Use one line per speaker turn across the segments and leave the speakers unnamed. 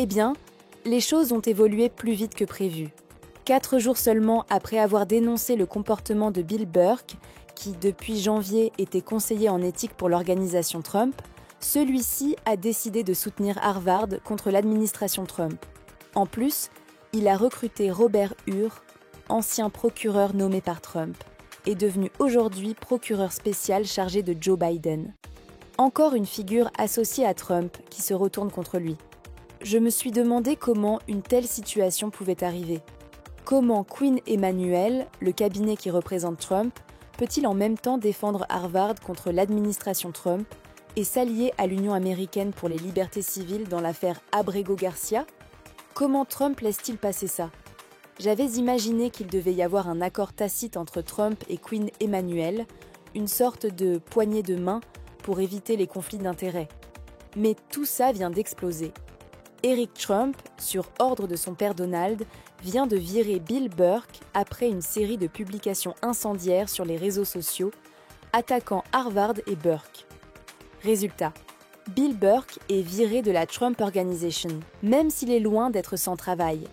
Eh bien, les choses ont évolué plus vite que prévu. 4 jours seulement après avoir dénoncé le comportement de Bill Burke, qui depuis janvier était conseiller en éthique pour l'organisation Trump, celui-ci a décidé de soutenir Harvard contre l'administration Trump. En plus, il a recruté Robert Hur, ancien procureur nommé par Trump, et devenu aujourd'hui procureur spécial chargé de Joe Biden. Encore une figure associée à Trump qui se retourne contre lui. Je me suis demandé comment une telle situation pouvait arriver. Comment Quinn Emanuel, le cabinet qui représente Trump, peut-il en même temps défendre Harvard contre l'administration Trump et s'allier à l'Union américaine pour les libertés civiles dans l'affaire Abrego Garcia? Comment Trump laisse-t-il passer ça? J'avais imaginé qu'il devait y avoir un accord tacite entre Trump et Quinn Emanuel, une sorte de poignée de main pour éviter les conflits d'intérêts. Mais tout ça vient d'exploser. Eric Trump, sur ordre de son père Donald, vient de virer Bill Burke après une série de publications incendiaires sur les réseaux sociaux, attaquant Harvard et Burke. Résultat, Bill Burke est viré de la Trump Organization, même s'il est loin d'être sans travail.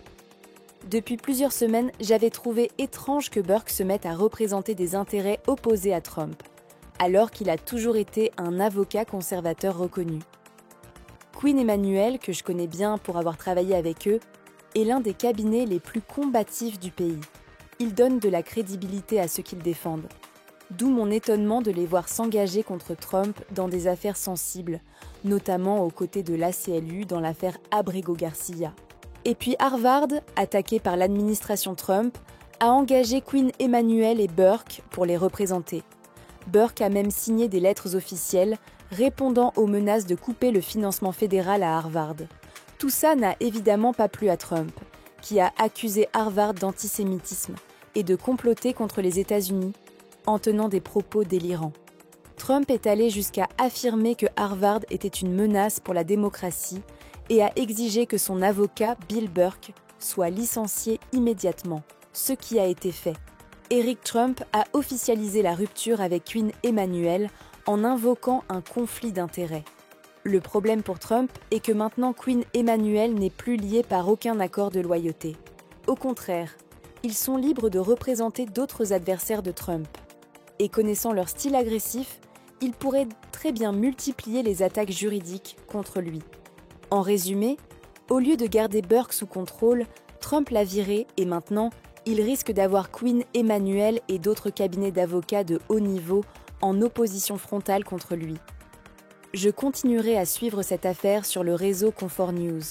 Depuis plusieurs semaines, j'avais trouvé étrange que Burke se mette à représenter des intérêts opposés à Trump, alors qu'il a toujours été un avocat conservateur reconnu. Quinn Emanuel, que je connais bien pour avoir travaillé avec eux, est l'un des cabinets les plus combatifs du pays. Ils donnent de la crédibilité à ceux qu'ils défendent. D'où mon étonnement de les voir s'engager contre Trump dans des affaires sensibles, notamment aux côtés de l'ACLU dans l'affaire Abrego Garcia. Et puis Harvard, attaqué par l'administration Trump, a engagé Quinn Emanuel et Burke pour les représenter. Burke a même signé des lettres officielles répondant aux menaces de couper le financement fédéral à Harvard. Tout ça n'a évidemment pas plu à Trump, qui a accusé Harvard d'antisémitisme et de comploter contre les États-Unis en tenant des propos délirants. Trump est allé jusqu'à affirmer que Harvard était une menace pour la démocratie et a exigé que son avocat, Bill Burke, soit licencié immédiatement, ce qui a été fait. Eric Trump a officialisé la rupture avec Quinn Emanuel en invoquant un conflit d'intérêts. Le problème pour Trump est que maintenant Quinn Emanuel n'est plus lié par aucun accord de loyauté. Au contraire, ils sont libres de représenter d'autres adversaires de Trump. Et connaissant leur style agressif, ils pourraient très bien multiplier les attaques juridiques contre lui. En résumé, au lieu de garder Burke sous contrôle, Trump l'a viré et maintenant, il risque d'avoir Quinn Emanuel et d'autres cabinets d'avocats de haut niveau en opposition frontale contre lui. Je continuerai à suivre cette affaire sur le réseau Confort News.